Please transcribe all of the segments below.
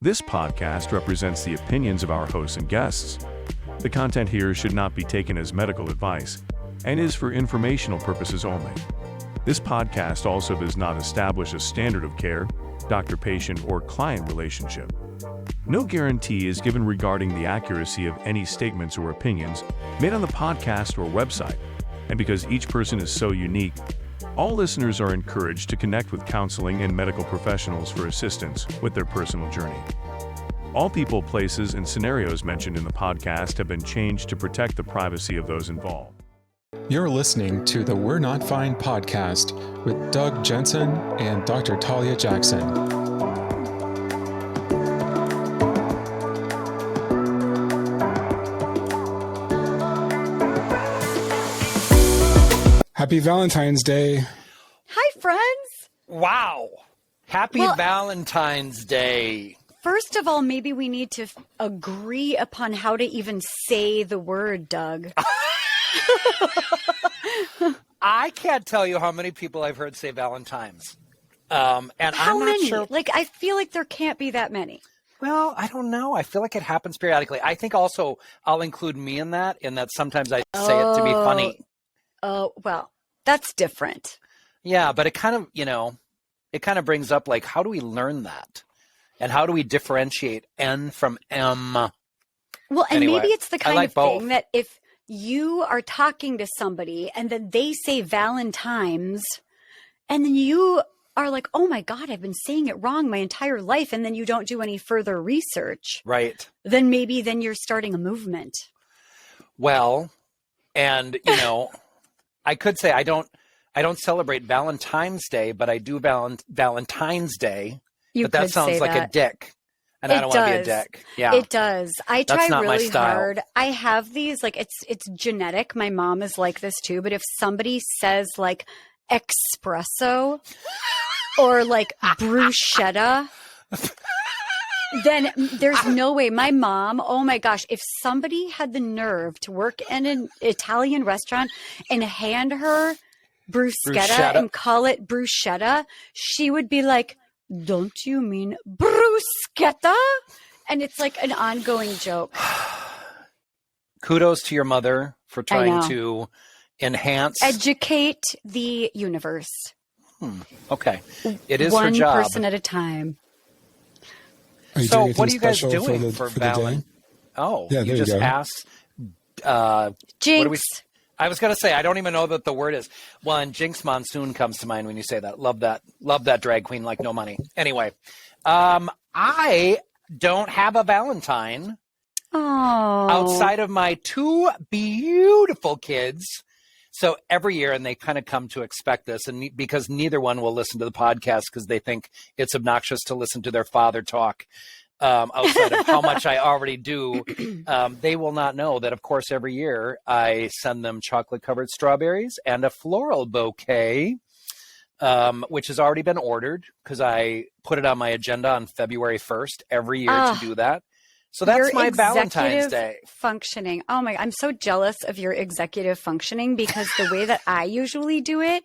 This podcast represents the opinions of our hosts and guests. The content here should not be taken as medical advice and is for informational purposes only. This podcast also does not establish a standard of care, doctor-patient, or client relationship. No guarantee is given regarding the accuracy of any statements or opinions made on the podcast or website, and because each person is so unique, all listeners are encouraged to connect with counseling and medical professionals for assistance with their personal journey. All people, places, and scenarios mentioned in the podcast have been changed to protect the privacy of those involved. You're listening to the We're Not Fine podcast with Doug Jensen and Dr. Talia Jackson. Happy Valentine's Day. Hi, friends. Wow. Happy Valentine's Day. First of all, maybe we need to agree upon how to even say the word, Doug. I can't tell you how many people I've heard say Valentine's. And how I'm not many? sure. I feel like there can't be that many. Well, I don't know. I feel like it happens periodically. I think also I'll include me in that sometimes I say it to be funny. Oh, well, that's different. Yeah, but it kind of brings up, like, how do we learn that? And how do we differentiate N from M? Well, and anyway, maybe it's the kind like of both. thing that if you are talking to somebody and then they say Valentine's, and then you are like, oh my God, I've been saying it wrong my entire life, and then you don't do any further research. Right. Then you're starting a movement. Well, and, I could say I don't celebrate Valentine's Day, but I do Valentine's Day. But that sounds like a dick. And I don't want to be a dick. Yeah. It does. I try really style. hard. I have these, it's genetic. My mom is like this too. But if somebody says like espresso or like bruschetta, then there's no way. My mom, oh my gosh, if somebody had the nerve to work in an Italian restaurant and hand her bruschetta and call it bruschetta, she would be like, don't you mean bruschetta? And it's like an ongoing joke. Kudos to your mother for trying to educate the universe. Okay. It is one her job. One person at a time. So what are you guys doing for Valentine? Oh, yeah, you just asked. Jinx. I was going to say, I don't even know that the word is. Well, and Jinx Monsoon comes to mind when you say that. Love that. Love that drag queen like no money. Anyway, I don't have a Valentine outside of my two beautiful kids. So every year, and they kind of come to expect this, and because neither one will listen to the podcast because they think it's obnoxious to listen to their father talk outside of how much I already do, they will not know that, of course, every year I send them chocolate-covered strawberries and a floral bouquet, which has already been ordered because I put it on my agenda on February 1st every year to do that. So that's my Valentine's Day. Functioning. Oh my, I'm so jealous of your executive functioning because the way that I usually do it,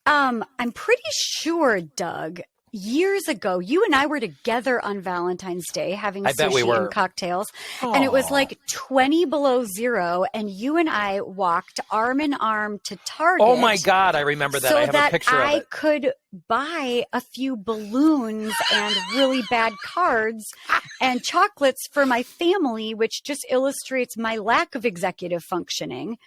I'm pretty sure, Doug, years ago, you and I were together on Valentine's Day having sushi and cocktails. Aww. And it was like 20 below zero. And you and I walked arm in arm to Target. Oh my God, I remember that. So I have a picture of it. I could buy a few balloons and really bad cards and chocolates for my family, which just illustrates my lack of executive functioning.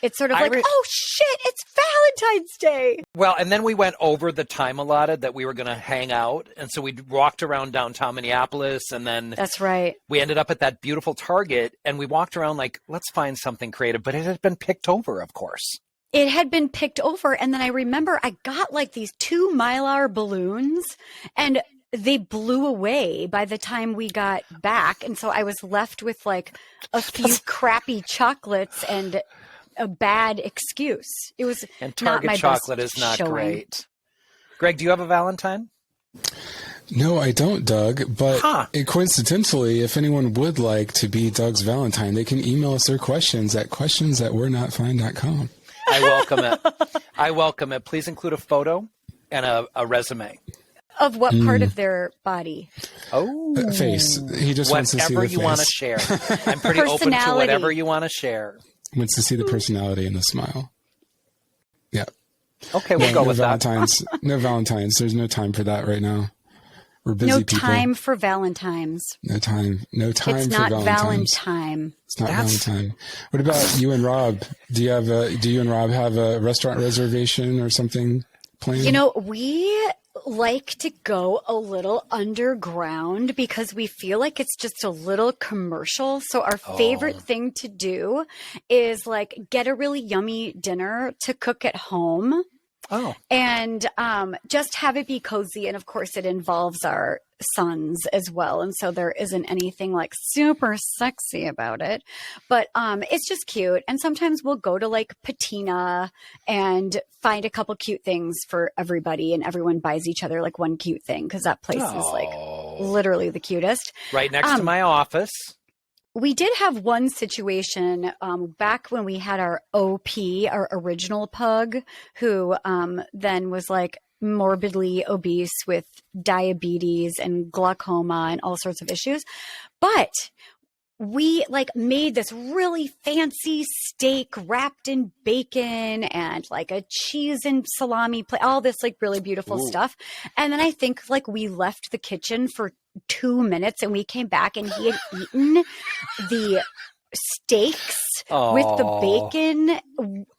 It's sort of oh shit, it's Valentine's Day. Well, and then we went over the time allotted that we were going to hang out. And so we walked around downtown Minneapolis, and then that's right. We ended up at that beautiful Target, and we walked around like, let's find something creative. But it had been picked over, of course. It had been picked over. And then I remember I got like these 2 Mylar balloons, and they blew away by the time we got back. And so I was left with like a few crappy chocolates and a bad excuse. It was and Target not my chocolate best is not showing. Great. Greg, do you have a Valentine? No, I don't, Doug. But coincidentally, if anyone would like to be Doug's Valentine, they can email us their questions at questions@we'renotfine.com. I welcome it. I welcome it. Please include a photo and a resume. Of what part of their body? Oh, face. He just wants to see the face. Whatever you want to share. I'm pretty open to whatever you want to share. Wants to see the personality and the smile. Yeah. Okay, we'll go with Valentines. that. No Valentines. There's no time for that right now. We're busy people. No time for Valentines. No time. No time it's for not Valentines. Valentine. It's not Valentine. What about you and Rob? Do you and Rob have a restaurant reservation or something planned? You know, we like to go a little underground because we feel like it's just a little commercial. So our favorite thing to do is like get a really yummy dinner to cook at home. Oh. And just have it be cozy. And of course, it involves our sons as well. And so there isn't anything like super sexy about it. But it's just cute. And sometimes we'll go to like Patina and find a couple cute things for everybody. And everyone buys each other like one cute thing because that place is like literally the cutest. Right next to my office. We did have one situation back when we had our OP, our original pug, who then was like morbidly obese with diabetes and glaucoma and all sorts of issues. But we like made this really fancy steak wrapped in bacon and like a cheese and salami plate, all this like really beautiful stuff. And then I think like we left the kitchen for 2 minutes and we came back and he had eaten the steaks with the bacon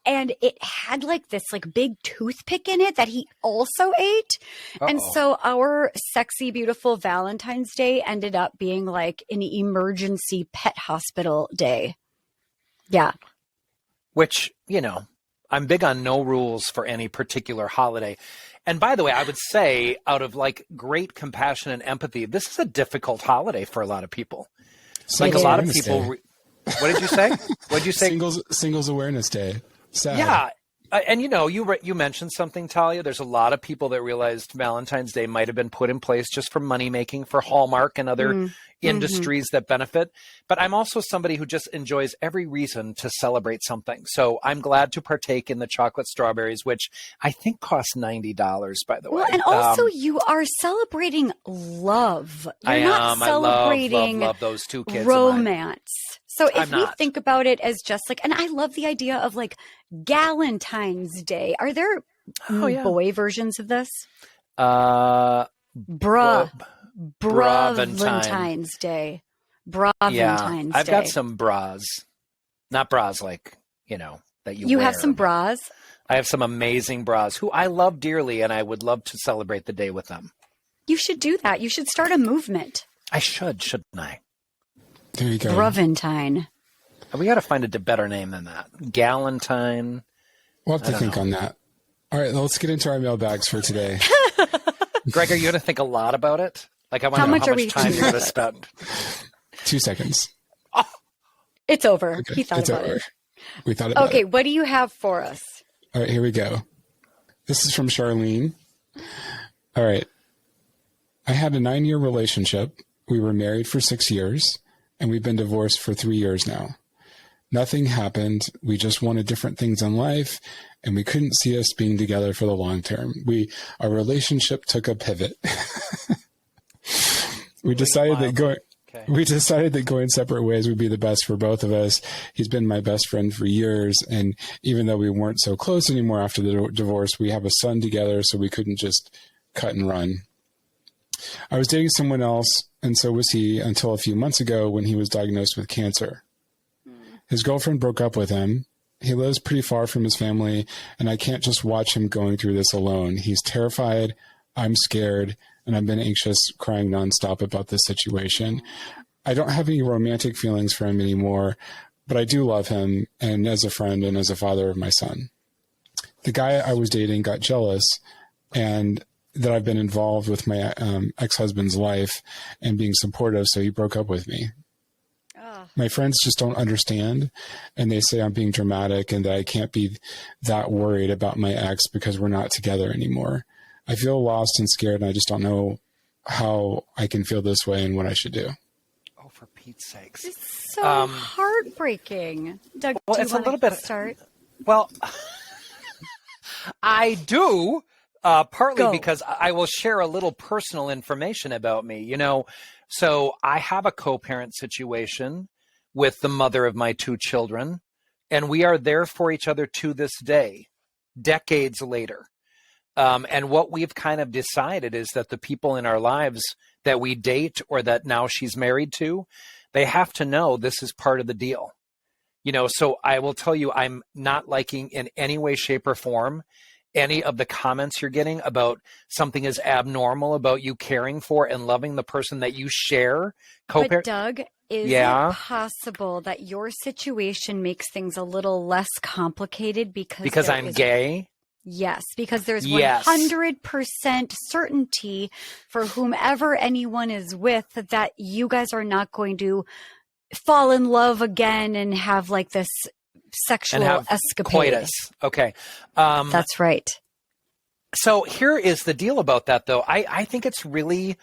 and it had like this like big toothpick in it that he also ate. And so our sexy, beautiful Valentine's Day ended up being like an emergency pet hospital day. Yeah. Which, you know, I'm big on no rules for any particular holiday. And by the way, I would say out of like great compassion and empathy, this is a difficult holiday for a lot of people. Like a lot of people. What did you say? What did you say? Singles Awareness Day. Sad. Yeah. And you know, you mentioned something, Talia. There's a lot of people that realized Valentine's Day might have been put in place just for money making for Hallmark and other industries that benefit. But I'm also somebody who just enjoys every reason to celebrate something. So I'm glad to partake in the chocolate strawberries, which I think cost $90, by the way. Well, and also you are celebrating love. You're not celebrating love those two kids. Romance. So if we think about it as just like, and I love the idea of like Galentine's Day. Are there boy versions of this? Valentine's Day. Valentine's Day. I've got some bras. Not bras like, you know, that you wear. have some bras? I have some amazing bras who I love dearly and I would love to celebrate the day with them. You should do that. You should start a movement. I should, shouldn't I? There you go. Valentine. We got to find a better name than that. Galentine. We'll have to think on that. All right, let's get into our mailbags for today. Greg, are you going to think a lot about it? Like, I want to know how much time you're going to spend. 2 seconds. Oh. It's over. Okay. He thought about it. We thought about it. Okay, what do you have for us? All right, here we go. This is from Charlene. All right. I had a 9-year relationship. We were married for 6 years, and we've been divorced for 3 years now. Nothing happened. We just wanted different things in life, and we couldn't see us being together for the long term. Our relationship took a pivot. We decided that going separate ways would be the best for both of us. He's been my best friend for years, and even though we weren't so close anymore after the divorce, we have a son together, so we couldn't just cut and run. I was dating someone else, and so was he, until a few months ago when he was diagnosed with cancer. His girlfriend broke up with him. He lives pretty far from his family, and I can't just watch him going through this alone. He's terrified. I'm scared, and I've been anxious, crying nonstop about this situation. I don't have any romantic feelings for him anymore, but I do love him, and as a friend and as a father of my son. The guy I was dating got jealous, and that I've been involved with my ex-husband's life and being supportive, so he broke up with me. My friends just don't understand, and they say I'm being dramatic and that I can't be that worried about my ex because we're not together anymore. I feel lost and scared, and I just don't know how I can feel this way and what I should do. Oh, for Pete's sakes. It's so heartbreaking. Doug, well, do it's you a little want to bit start? Well, I do. Partly Go. because I will share a little personal information about me, So I have a co-parent situation with the mother of my 2 children, and we are there for each other to this day, decades later. And what we've kind of decided is that the people in our lives that we date or that now she's married to, they have to know this is part of the deal. So I will tell you, I'm not liking in any way, shape, or form any of the comments you're getting about something is abnormal about you caring for and loving the person that you share. But Doug, is it possible that your situation makes things a little less complicated because I'm gay? Yes, because there's 100% certainty for whomever anyone is with that you guys are not going to fall in love again and have like this sexual escapade. Coitus. Okay. That's right. So here is the deal about that, though. I think it's really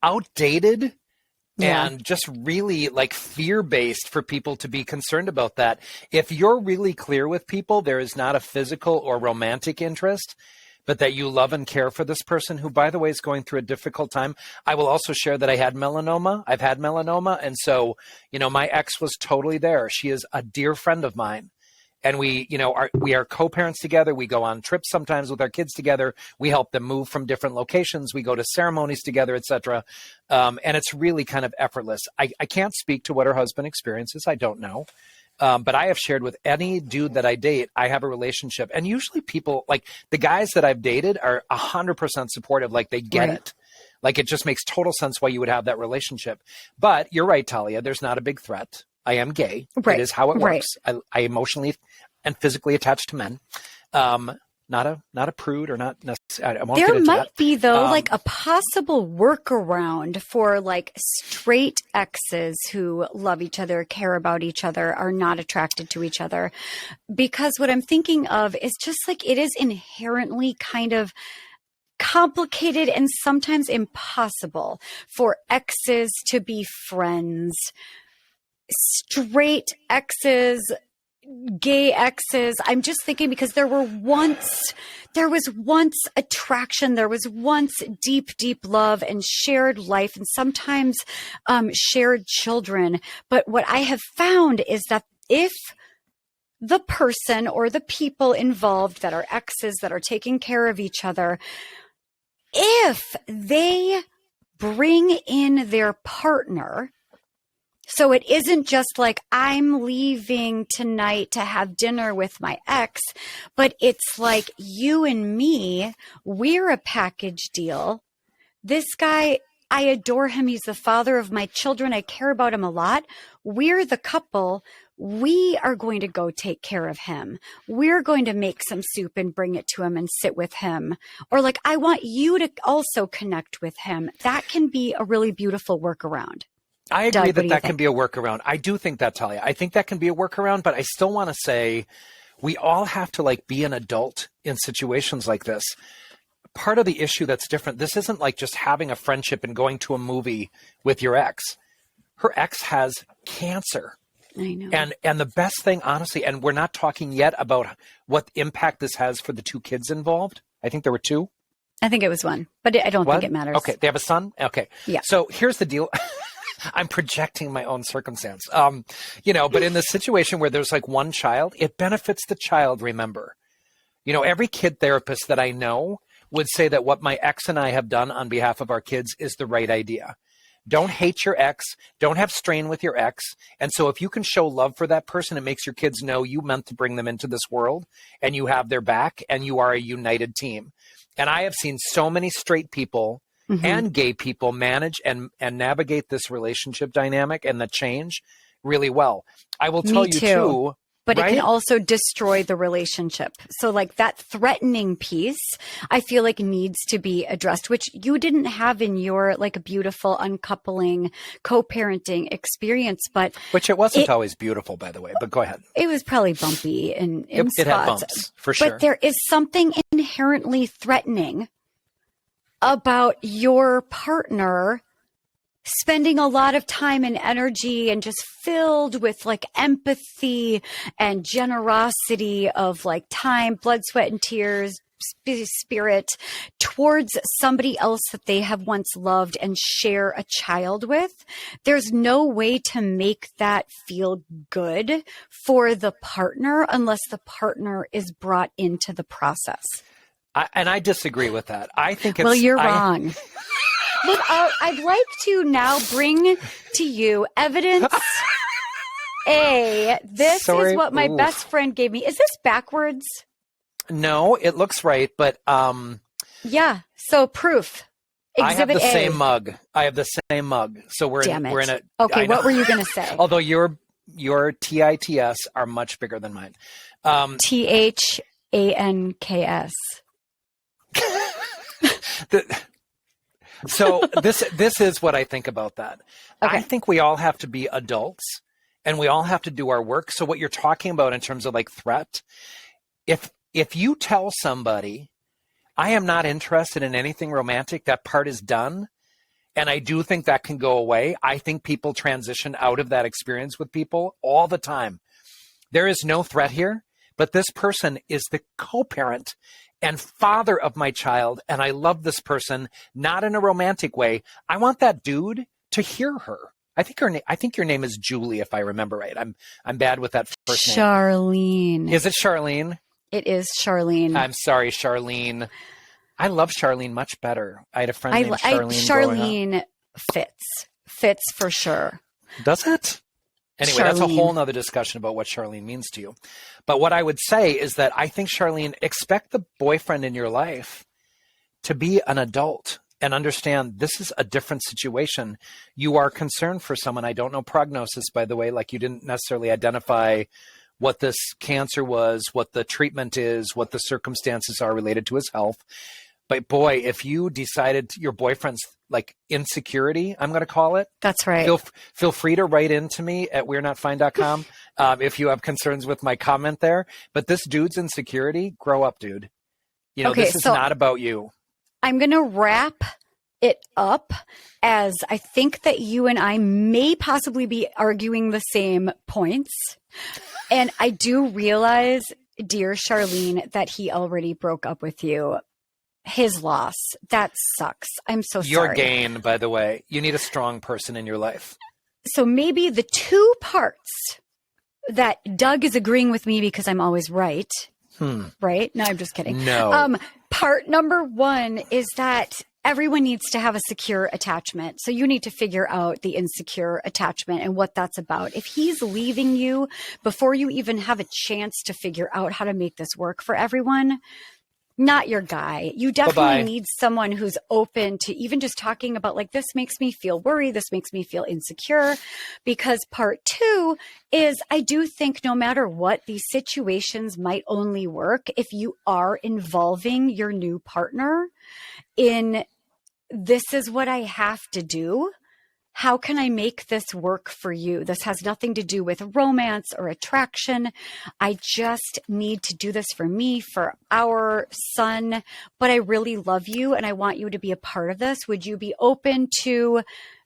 outdated and just really like fear-based for people to be concerned about that. If you're really clear with people, there is not a physical or romantic interest, but that you love and care for this person who, by the way, is going through a difficult time. I will also share that I had melanoma. I've had melanoma. And so, my ex was totally there. She is a dear friend of mine. And we are co-parents together. We go on trips sometimes with our kids together. We help them move from different locations. We go to ceremonies together, etc. And it's really kind of effortless. I can't speak to what her husband experiences. I don't know. But I have shared with any dude that I date, I have a relationship. And usually people, like the guys that I've dated are 100% supportive. Like they get it. Like it just makes total sense why you would have that relationship. But you're right, Talia, there's not a big threat. I am gay. It is how it works. I emotionally and physically attached to men. Not a prude or not necessarily. There might be though like a possible workaround for like straight exes who love each other, care about each other, are not attracted to each other. Because what I'm thinking of is just like it is inherently kind of complicated and sometimes impossible for exes to be friends. Straight exes, gay exes. I'm just thinking because there was once attraction, there was once deep love and shared life and sometimes shared children. But what I have found is that if the person or the people involved that are exes that are taking care of each other, if they bring in their partner, so it isn't just like I'm leaving tonight to have dinner with my ex, but it's like you and me, we're a package deal. This guy, I adore him. He's the father of my children. I care about him a lot. We're the couple. We are going to go take care of him. We're going to make some soup and bring it to him and sit with him. Or like, I want you to also connect with him. That can be a really beautiful workaround. I agree that can be a workaround. I do think that, Talia. I think that can be a workaround, but I still want to say we all have to like be an adult in situations like this. Part of the issue that's different, this isn't like just having a friendship and going to a movie with your ex. Her ex has cancer. I know. And the best thing, honestly, and we're not talking yet about what impact this has for the 2 kids involved. I think there were 2. I think it was 1, but I don't think it matters. Okay. They have a son? Okay. Yeah. So here's the deal. I'm projecting my own circumstance. But in the situation where there's like 1 child, it benefits the child, remember. Every kid therapist that I know would say that what my ex and I have done on behalf of our kids is the right idea. Don't hate your ex. Don't have strain with your ex. And so if you can show love for that person, it makes your kids know you meant to bring them into this world and you have their back and you are a united team. And I have seen so many straight people and gay people manage and navigate this relationship dynamic and the change really well. I will tell you too. But it can also destroy the relationship. So like that threatening piece, I feel like needs to be addressed, which you didn't have in your like beautiful uncoupling co-parenting experience. But which it wasn't always beautiful, by the way, but go ahead. It was probably bumpy in spots. It had bumps, for sure. But there is something inherently threatening about your partner spending a lot of time and energy and just filled with like empathy and generosity of like time, blood, sweat, and tears, spirit towards somebody else that they have once loved and share a child with, there's no way to make that feel good for the partner unless the partner is brought into the process. I disagree with that. I think it's... Well, you're wrong. Look, I'd like to now bring to you evidence. This is what my best friend gave me. Is this backwards? No, it looks right, but yeah. So proof. Exhibit I have the A. same mug. I have the same mug. So we're in a. Okay, what were you going to say? Although your TITS are much bigger than mine. THANKS. So this is what I think about that. Okay. I think we all have to be adults and we all have to do our work. So what you're talking about in terms of like threat, if you tell somebody, I am not interested in anything romantic, that part is done. And I do think that can go away. I think people transition out of that experience with people all the time. There is no threat here, but this person is the co-parent and father of my child. And I love this person, not in a romantic way. I want that dude to hear her. I think your name is Julie, if I remember right. I'm bad with that first name. Charlene. Is it Charlene? It is Charlene. I'm sorry, Charlene. I love Charlene much better. I had a friend named Charlene. Charlene fits for sure. Does it? Anyway, that's a whole nother discussion about what Charlene means to you. But what I would say is that I think, Charlene, expect the boyfriend in your life to be an adult and understand this is a different situation. You are concerned for someone. I don't know prognosis, by the way, like you didn't necessarily identify what this cancer was, what the treatment is, what the circumstances are related to his health. But boy, if you decided your boyfriend's like insecurity, I'm going to call it. That's right. Feel free to write into me at we'renotfine.com if you have concerns with my comment there. But this dude's insecurity, grow up, dude. You know, this is not about you. I'm going to wrap it up as I think that you and I may possibly be arguing the same points. And I do realize, dear Charlene, that he already broke up with you. His loss. That sucks. I'm so sorry. Your gain, by the way. You need a strong person in your life. So maybe the two parts that Doug is agreeing with me because I'm always right. Right? No, I'm just kidding. No. Part number one is that everyone needs to have a secure attachment. So you need to figure out the insecure attachment and what that's about. If he's leaving you before you even have a chance to figure out how to make this work for everyone, not your guy. You definitely need someone who's open to even just talking about like, this makes me feel worried. This makes me feel insecure. Because part two is I do think no matter what, these situations might only work if you are involving your new partner in this is what I have to do. How can I make this work for you? This has nothing to do with romance or attraction. I just need to do this for me, for our son. But I really love you and I want you to be a part of this. Would you be open to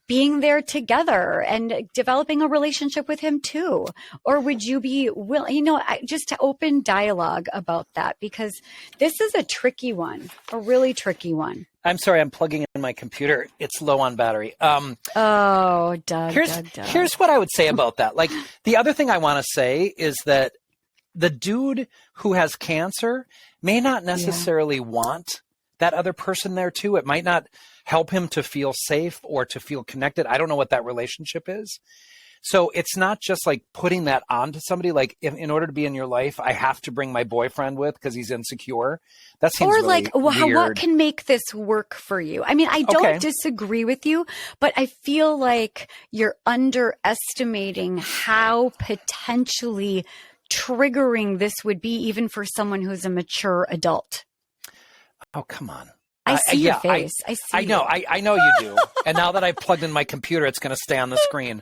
being there together and developing a relationship with him too? Or would you be willing, just to open dialogue about that? Because this is a tricky one, a really tricky one. I'm sorry, I'm plugging in my computer. It's low on battery. Doug. Here's what I would say about that. Like, the other thing I want to say is that the dude who has cancer may not necessarily want that other person there too. It might not help him to feel safe or to feel connected. I don't know what that relationship is. So it's not just like putting that onto somebody. Like, in order to be in your life, I have to bring my boyfriend with because he's insecure. That seems really like, weird. What can make this work for you? I mean, I don't disagree with you, but I feel like you're underestimating how potentially triggering this would be, even for someone who's a mature adult. Oh, come on. I see your face. I know. I know you do. And now that I've plugged in my computer, it's going to stay on the screen.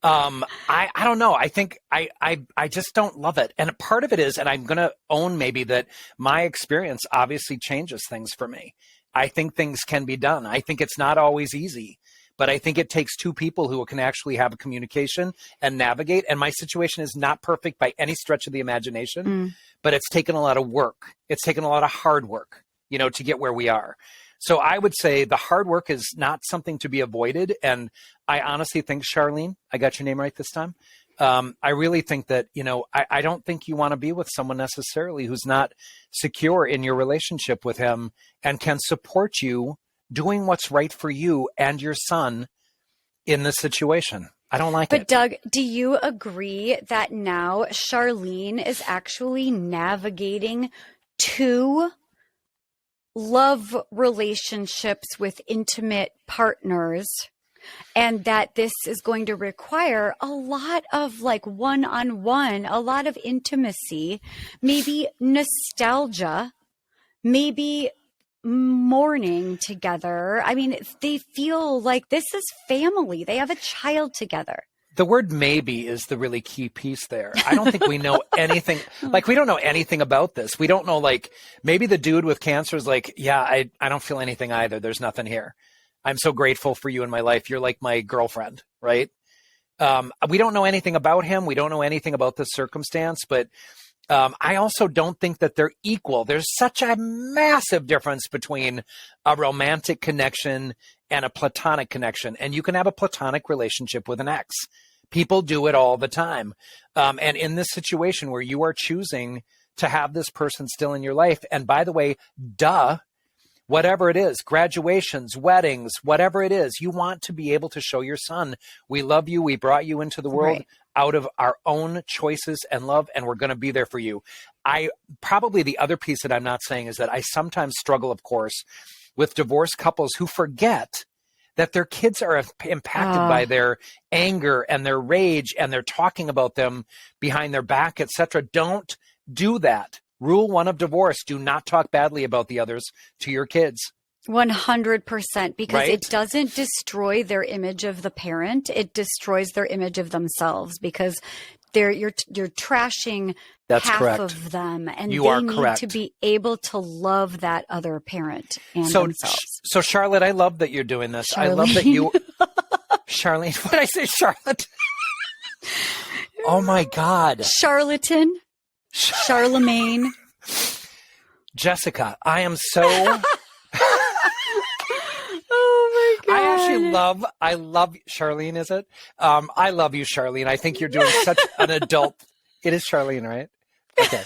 I don't know. I think I just don't love it. And part of it is, and I'm going to own maybe that my experience obviously changes things for me. I think things can be done. I think it's not always easy, but I think it takes two people who can actually have a communication and navigate. And my situation is not perfect by any stretch of the imagination, but it's taken a lot of work. It's taken a lot of hard work, to get where we are. So I would say the hard work is not something to be avoided. And I honestly think, Charlene, I got your name right this time. I really think that, I don't think you want to be with someone necessarily who's not secure in your relationship with him and can support you doing what's right for you and your son in this situation. I don't like it. But Doug, do you agree that now Charlene is actually navigating two love relationships with intimate partners, and that this is going to require a lot of one-on-one, a lot of intimacy, maybe nostalgia, maybe mourning together? I mean, they feel like this is family. They have a child together. The word maybe is the really key piece there. I don't think we know anything. We don't know anything about this. We don't know, maybe the dude with cancer is yeah, I don't feel anything either. There's nothing here. I'm so grateful for you in my life. You're like my girlfriend, right? We don't know anything about him. We don't know anything about this circumstance, but I also don't think that they're equal. There's such a massive difference between a romantic connection and a platonic connection. And you can have a platonic relationship with an ex. People do it all the time. And in this situation where you are choosing to have this person still in your life, and by the way, whatever it is, graduations, weddings, whatever it is, you want to be able to show your son, we love you, we brought you into the world out of our own choices and love, and we're going to be there for you. Probably the other piece that I'm not saying is that I sometimes struggle, of course, with divorced couples who forget that their kids are impacted by their anger and their rage, and they're talking about them behind their back, etc. Don't do that. Rule 1 of divorce: do not talk badly about the others to your kids. 100%, because it doesn't destroy their image of the parent. It destroys their image of themselves, because you're trashing half of them, and they need to be able to love that other parent and themselves. So Charlotte, I love that you're doing this. Charlene. I love that you, Charlene. What did I say, Charlotte? Oh my God, charlatan, Charlemagne, Jessica. I am so. Oh my God. I love Charlene, is it? I love you, Charlene. I think you're doing such an adult. It is Charlene, right? Okay.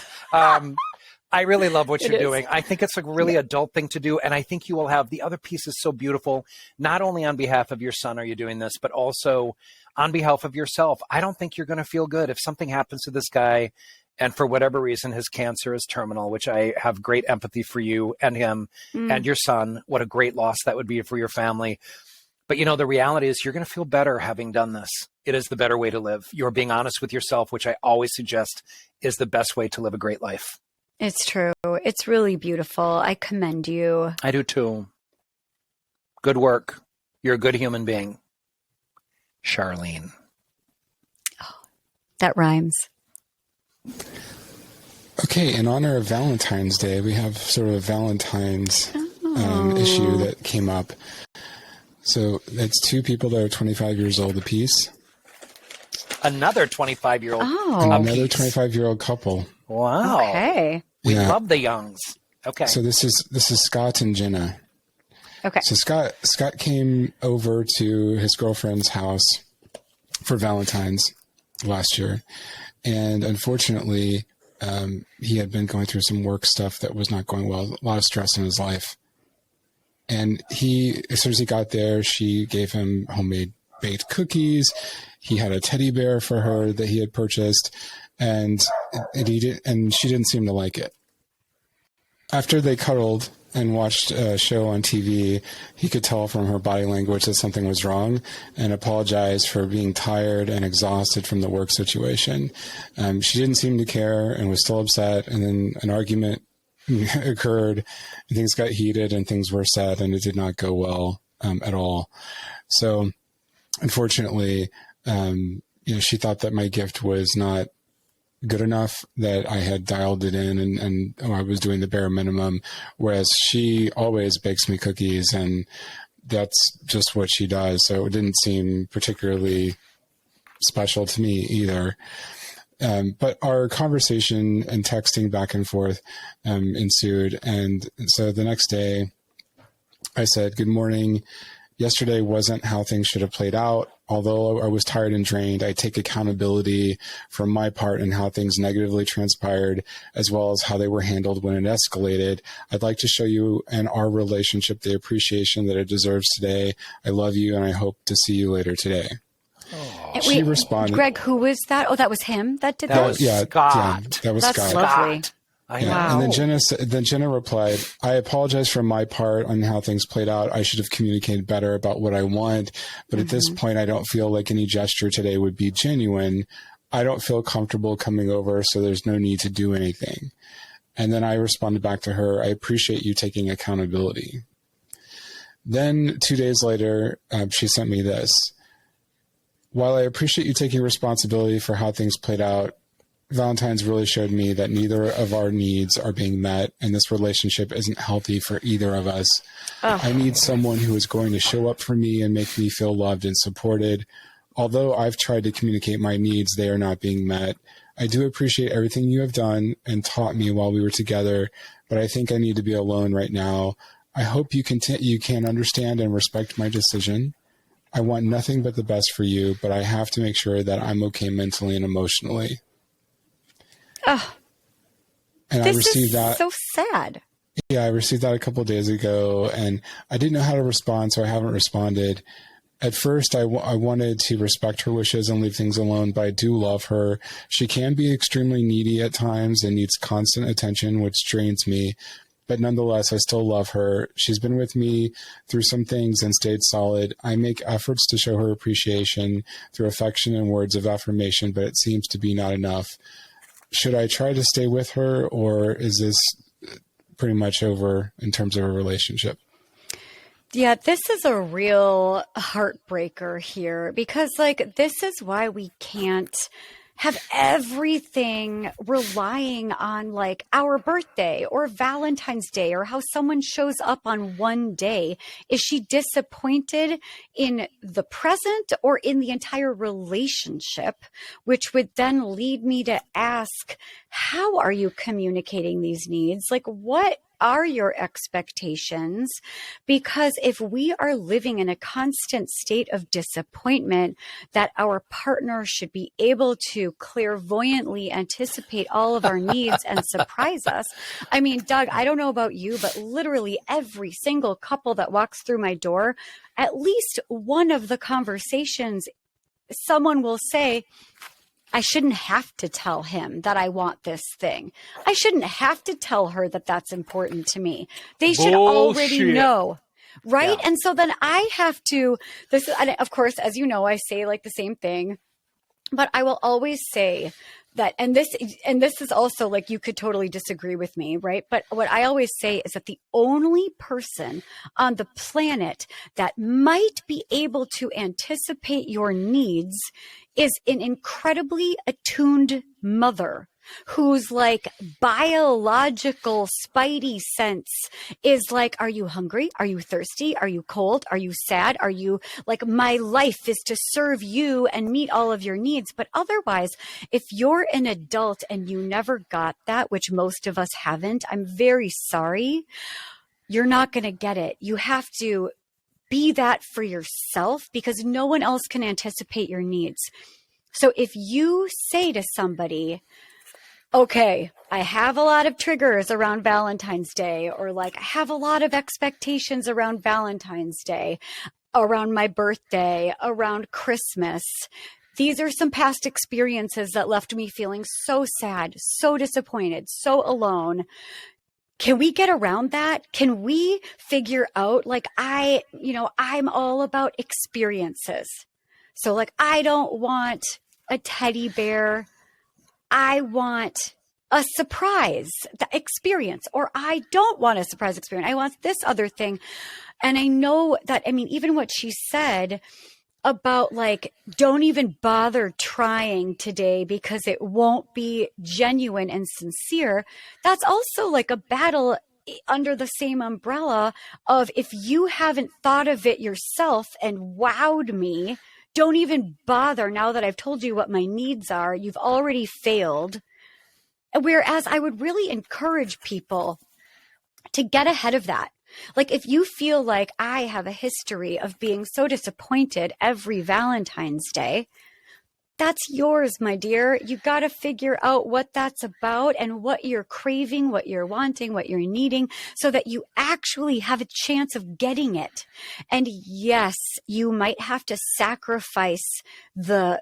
I really love what you're doing. I think it's a really adult thing to do. And I think you will have the other piece is so beautiful. Not only on behalf of your son are you doing this, but also on behalf of yourself. I don't think you're going to feel good if something happens to this guy and for whatever reason his cancer is terminal, which I have great empathy for you and him and your son. What a great loss that would be for your family. But the reality is you're going to feel better having done this. It is the better way to live. You're being honest with yourself, which I always suggest is the best way to live a great life. It's true. It's really beautiful. I commend you. I do too. Good work. You're a good human being. Charlene. Oh, that rhymes. Okay, in honor of Valentine's Day, we have sort of a Valentine's issue that came up. So it's two people that are 25 years old apiece. Another 25-year-old. Oh. Another 25-year-old couple. Wow. Okay. We love the youngs. Okay. So this is Scott and Jenna. Okay. So Scott came over to his girlfriend's house for Valentine's last year. And unfortunately, he had been going through some work stuff that was not going well, a lot of stress in his life. And as soon as he got there, she gave him homemade baked cookies. He had a teddy bear for her that he had purchased, and she didn't seem to like it. After they cuddled and watched a show on TV, he could tell from her body language that something was wrong and apologized for being tired and exhausted from the work situation. She didn't seem to care and was still upset. And then an argument occurred and things got heated and things were said, and it did not go well at all. So unfortunately, she thought that my gift was not good enough, that I had dialed it in and I was doing the bare minimum, whereas she always bakes me cookies and that's just what she does. So it didn't seem particularly special to me either. But our conversation and texting back and forth ensued. And so the next day I said, "Good morning. Yesterday wasn't how things should have played out. Although I was tired and drained, I take accountability for my part in how things negatively transpired, as well as how they were handled when it escalated. I'd like to show you and our relationship the appreciation that it deserves today. I love you, and I hope to see you later today." And She responded. Greg, who was that? Oh, that was him that did that? That was Scott. Yeah, that was That's Scott. lovely. I Yeah. know. And then Jenna replied, "I apologize for my part on how things played out. I should have communicated better about what I want. But at this point, I don't feel like any gesture today would be genuine. I don't feel comfortable coming over, so there's no need to do anything." And then I responded back to her, "I appreciate you taking accountability." Then 2 days later, she sent me this. "While I appreciate you taking responsibility for how things played out, Valentine's really showed me that neither of our needs are being met, and this relationship isn't healthy for either of us. I need someone who is going to show up for me and make me feel loved and supported. Although I've tried to communicate my needs, they are not being met. I do appreciate everything you have done and taught me while we were together, but I think I need to be alone right now. I hope you can understand and respect my decision. I want nothing but the best for you, but I have to make sure that I'm okay mentally and emotionally." Oh, And I this received is that. so sad. Yeah, I received that a couple of days ago, and I didn't know how to respond, so I haven't responded. At first, I wanted to respect her wishes and leave things alone, but I do love her. She can be extremely needy at times and needs constant attention, which drains me. But nonetheless, I still love her. She's been with me through some things and stayed solid. I make efforts to show her appreciation through affection and words of affirmation, but it seems to be not enough. Should I try to stay with her, or is this pretty much over in terms of a relationship? Yeah, this is a real heartbreaker here because, like, this is why we can't have everything relying on, like, our birthday or Valentine's Day or how someone shows up on one day. Is she disappointed in the present or in the entire relationship? Which would then lead me to ask, how are you communicating these needs? Like, what are your expectations? Because if we are living in a constant state of disappointment, that our partner should be able to clairvoyantly anticipate all of our needs and surprise us. I mean, Doug, I don't know about you, but literally every single couple that walks through my door, at least one of the conversations, someone will say, I shouldn't have to tell him that I want this thing. I shouldn't have to tell her that that's important to me. They should already know. Right. Yeah. And so then I have to, of course, as you know, I say like the same thing, but I will always say that, and this is also like, you could totally disagree with me, right? But what I always say is that the only person on the planet that might be able to anticipate your needs is an incredibly attuned mother whose like biological spidey sense is like, are you hungry? Are you thirsty? Are you cold? Are you sad? Are you like, my life is to serve you and meet all of your needs. But otherwise, if you're an adult and you never got that, which most of us haven't, I'm very sorry. You're not going to get it. You have to be that for yourself because no one else can anticipate your needs. So if you say to somebody, okay, I have a lot of triggers around Valentine's Day, or like I have a lot of expectations around Valentine's Day, around my birthday, around Christmas. These are some past experiences that left me feeling so sad, so disappointed, so alone. Can we get around that? Can we figure out, like, I'm all about experiences. So like, I don't want a teddy bear. I want a surprise experience, or I don't want a surprise experience. I want this other thing. And I know that, I mean, even what she said about like, don't even bother trying today because it won't be genuine and sincere. That's also like a battle under the same umbrella of, if you haven't thought of it yourself and wowed me, don't even bother. Now that I've told you what my needs are, you've already failed. Whereas I would really encourage people to get ahead of that. Like, if you feel like I have a history of being so disappointed every Valentine's Day, that's yours, my dear. You got to figure out what that's about and what you're craving, what you're wanting, what you're needing, so that you actually have a chance of getting it. And yes, you might have to sacrifice the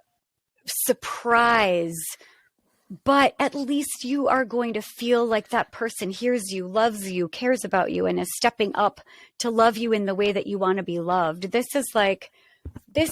surprise, but at least you are going to feel like that person hears you, loves you, cares about you, and is stepping up to love you in the way that you want to be loved. This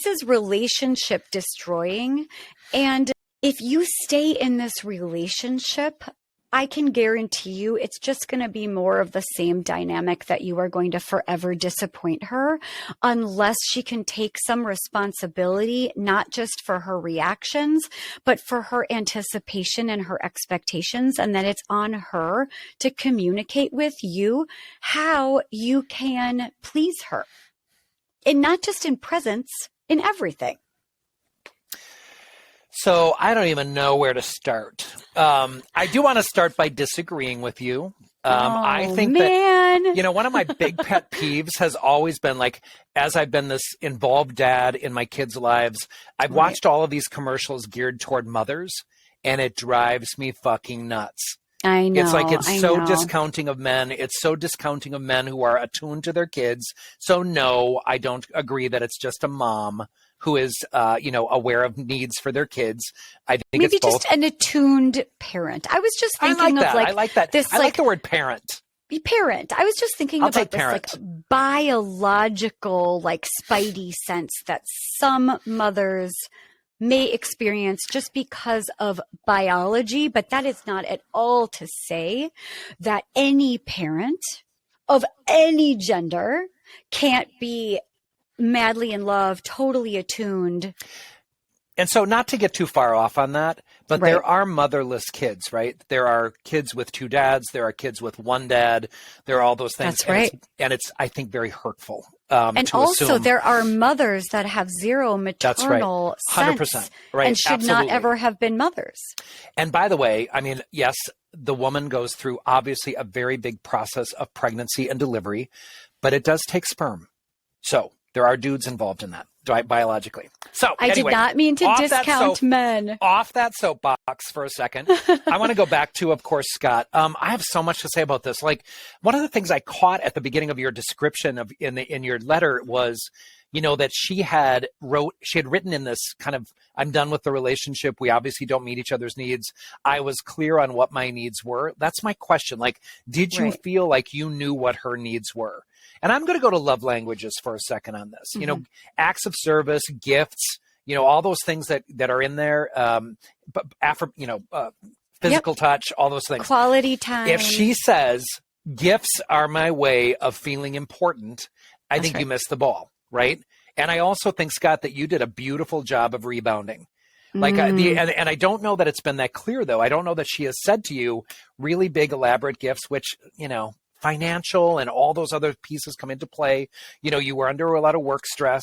is relationship destroying. And if you stay in this relationship, I can guarantee you it's just going to be more of the same dynamic, that you are going to forever disappoint her unless she can take some responsibility, not just for her reactions, but for her anticipation and her expectations. And then it's on her to communicate with you how you can please her. And not just in presence, in everything. So I don't even know where to start. I do want to start by disagreeing with you. I think that, one of my big pet peeves has always been, like, as I've been this involved dad in my kids' lives, I've watched all of these commercials geared toward mothers, and it drives me fucking nuts. I know. It's like, it's so discounting of men. It's so discounting of men who are attuned to their kids. So no, I don't agree that it's just a mom who is, aware of needs for their kids. I think maybe it's both. Just an attuned parent. I was just thinking I like that. I like the word parent. Parent. I was just thinking about this parent. like biological, like spidey sense that some mothers may experience just because of biology, but that is not at all to say that any parent of any gender can't be madly in love, totally attuned. And so, not to get too far off on that, but there are motherless kids, right? There are kids with two dads. There are kids with one dad. There are all those things. That's right. And it's I think, very hurtful. And also, there are mothers that have zero maternal sense and should not ever have been mothers. And by the way, I mean, yes, the woman goes through, obviously, a very big process of pregnancy and delivery, but it does take sperm. So there are dudes involved in that, biologically. So I did not mean to discount men. Off that soapbox for a second. I want to go back to, of course, Scott. I have so much to say about this. Like, one of the things I caught at the beginning of your description in your letter was, that she had written in this kind of, I'm done with the relationship. We obviously don't meet each other's needs. I was clear on what my needs were. That's my question. Like, did you feel like you knew what her needs were? And I'm going to go to love languages for a second on this. Mm-hmm. Acts of service, gifts, all those things that are in there. Physical touch, all those things. Quality time. If she says gifts are my way of feeling important, I think you missed the ball, right? And I also think, Scott, that you did a beautiful job of rebounding. Like, and I don't know that it's been that clear, though. I don't know that she has said to you really big, elaborate gifts, which, financial and all those other pieces come into play. You were under a lot of work stress.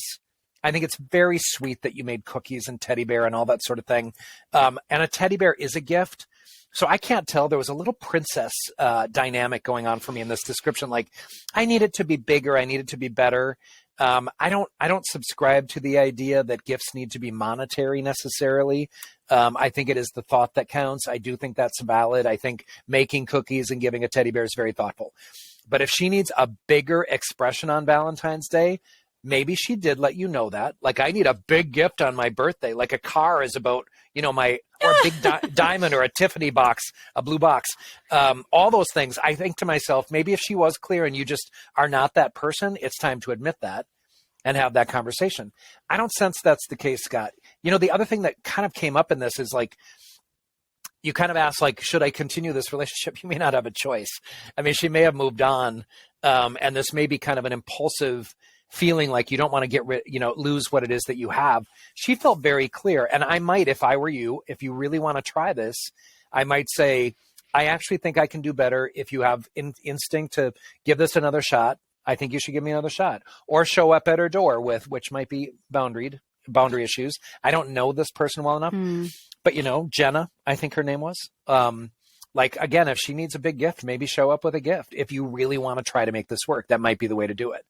I think it's very sweet that you made cookies and teddy bear and all that sort of thing. And a teddy bear is a gift. So I can't tell. There was a little princess dynamic going on for me in this description. Like, I need it to be bigger. I need it to be better. I don't subscribe to the idea that gifts need to be monetary necessarily. I think it is the thought that counts. I do think that's valid. I think making cookies and giving a teddy bear is very thoughtful. But if she needs a bigger expression on Valentine's Day, maybe she did let you know that. Like, I need a big gift on my birthday. Like, a car is about, or a big diamond or a Tiffany box, a blue box. All those things. I think to myself, maybe if she was clear and you just are not that person, it's time to admit that and have that conversation. I don't sense that's the case, Scott. The other thing that kind of came up in this is, like, you kind of asked, like, should I continue this relationship? You may not have a choice. I mean, she may have moved on. And this may be kind of an impulsive feeling, like you don't want to get rid, lose what it is that you have. She felt very clear. And I might, if I were you, if you really want to try this, I might say, I actually think I can do better. If you have instinct to give this another shot, I think you should give me another shot, or show up at her door with, which might be boundary issues. I don't know this person well enough, but Jenna, I think her name was, like, again, if she needs a big gift, maybe show up with a gift. If you really want to try to make this work, that might be the way to do it.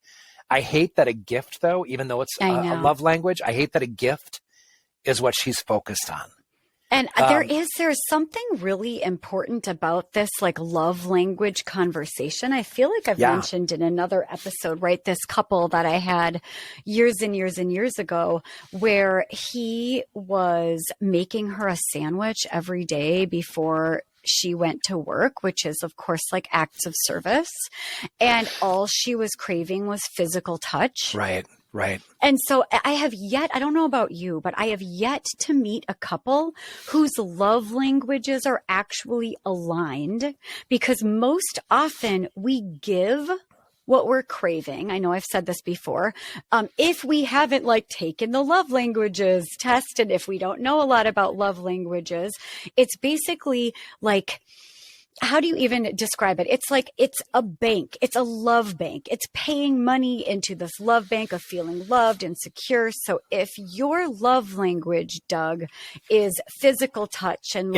I hate that a gift, though, even though it's a love language, I hate that a gift is what she's focused on. And there's something really important about this, like, love language conversation. I feel like I've mentioned in another episode, right? This couple that I had years and years and years ago, where he was making her a sandwich every day before she went to work, which is, of course, like acts of service. And all she was craving was physical touch. Right. And so I don't know about you, but I have yet to meet a couple whose love languages are actually aligned, because most often we give what we're craving. I know I've said this before. If we haven't taken the love languages test, and if we don't know a lot about love languages, it's basically like, how do you even describe it? It's like, it's a bank. It's a love bank. It's paying money into this love bank of feeling loved and secure. So if your love language, Doug, is physical touch and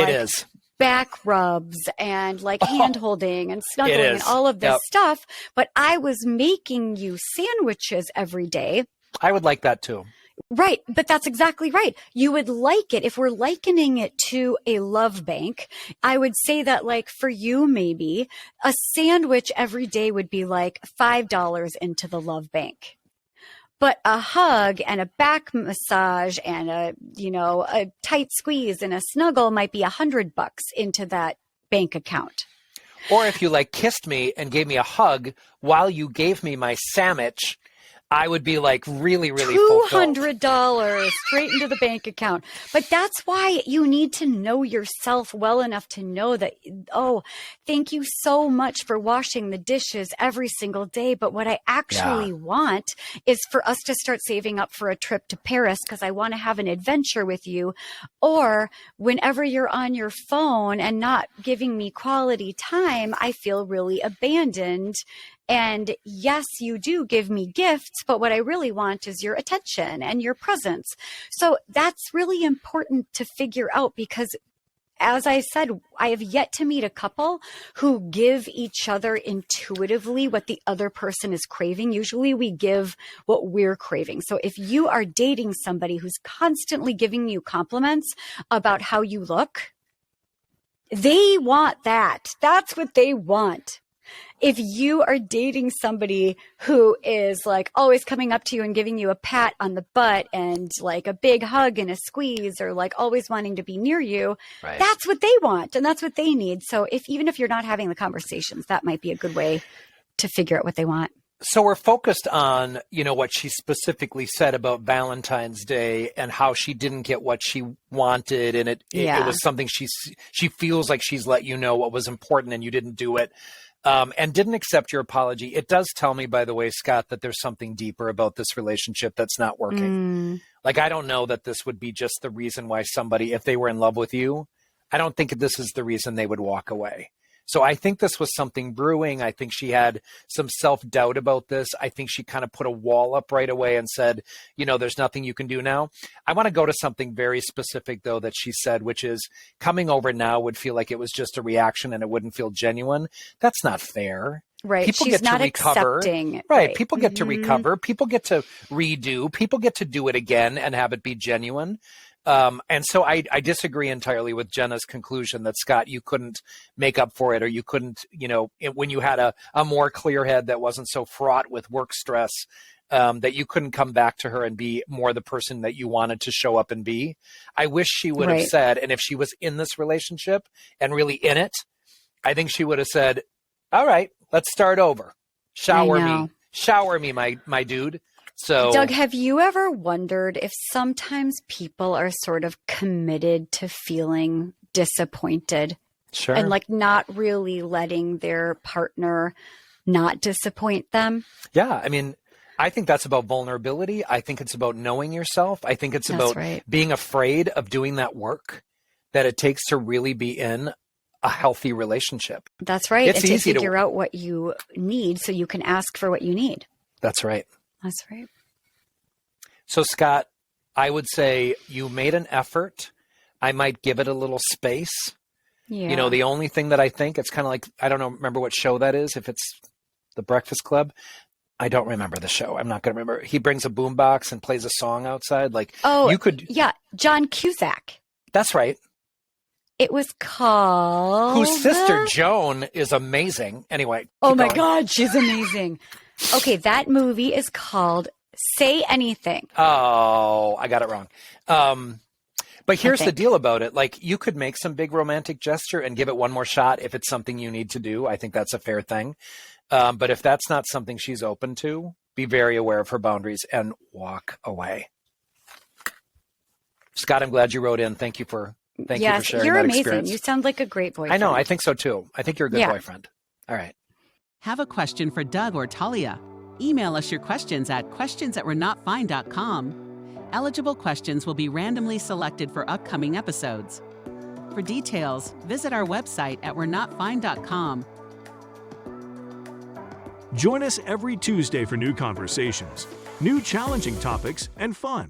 back rubs and hand holding and snuggling and all of this stuff, but I was making you sandwiches every day, I would like that too. Right. But that's exactly right. You would like it. If we're likening it to a love bank, I would say that, for you, maybe a sandwich every day would be $5 into the love bank. But a hug and a back massage and a tight squeeze and a snuggle might be $100 into that bank account. Or if you kissed me and gave me a hug while you gave me my sandwich, I would be really, really fulfilled. $200 straight into the bank account. But that's why you need to know yourself well enough to know that, thank you so much for washing the dishes every single day. But what I actually want is for us to start saving up for a trip to Paris, because I want to have an adventure with you. Or whenever you're on your phone and not giving me quality time, I feel really abandoned. And yes, you do give me gifts, but what I really want is your attention and your presence. So that's really important to figure out, because as I said, I have yet to meet a couple who give each other intuitively what the other person is craving. Usually we give what we're craving. So if you are dating somebody who's constantly giving you compliments about how you look, they want that. That's what they want. If you are dating somebody who is always coming up to you and giving you a pat on the butt and a big hug and a squeeze, or always wanting to be near you, that's what they want and that's what they need. So even if you're not having the conversations, that might be a good way to figure out what they want. So we're focused on, what she specifically said about Valentine's Day and how she didn't get what she wanted. And it was something she feels like she's let you know what was important and you didn't do it. And didn't accept your apology. It does tell me, by the way, Scott, that there's something deeper about this relationship that's not working. I don't know that this would be just the reason why somebody, if they were in love with you, I don't think this is the reason they would walk away. So I think this was something brewing. I think she had some self-doubt about this. I think she kind of put a wall up right away and said, there's nothing you can do now. I want to go to something very specific, though, that she said, which is coming over now would feel like it was just a reaction and it wouldn't feel genuine. That's not fair. Right. People She's get not to recover. Accepting. Right. People get to recover. People get to redo. People get to do it again and have it be genuine. And so I disagree entirely with Jenna's conclusion that, Scott, you couldn't make up for it, or you couldn't, when you had a more clear head that wasn't so fraught with work stress, that you couldn't come back to her and be more the person that you wanted to show up and be. I wish she would have said, and if she was in this relationship and really in it, I think she would have said, all right, let's start over. Shower me, my dude. So, Doug, have you ever wondered if sometimes people are sort of committed to feeling disappointed? Sure. And not really letting their partner not disappoint them? Yeah. I mean, I think that's about vulnerability. I think it's about knowing yourself. I think it's about being afraid of doing that work that it takes to really be in a healthy relationship. That's right. It's and to easy to- figure out what you need so you can ask for what you need. That's right. That's right. So, Scott, I would say you made an effort. I might give it a little space. Yeah. You know, the only thing that I think, it's kind of like, I don't know, remember what show that is, if it's The Breakfast Club. I don't remember the show. I'm not going to remember. He brings a boombox and plays a song outside. Like, you could. Yeah, John Cusack. That's right. It was called. Whose sister Joan is amazing. Anyway. Oh my God, she's amazing. Okay, that movie is called Say Anything. Oh, I got it wrong. But here's the deal about it. Like, you could make some big romantic gesture and give it one more shot if it's something you need to do. I think that's a fair thing. But if that's not something she's open to, be very aware of her boundaries and walk away. Scott, I'm glad you wrote in. Thank you for sharing you're that amazing. experience. You sound like a great boyfriend. I know. I think so too. I think you're a good boyfriend. All right. Have a question for Doug or Talia? Email us your questions at questions@we'renotfine.com. Eligible questions will be randomly selected for upcoming episodes. For details, visit our website at we'renotfine.com. Join us every Tuesday for new conversations, new challenging topics, and fun.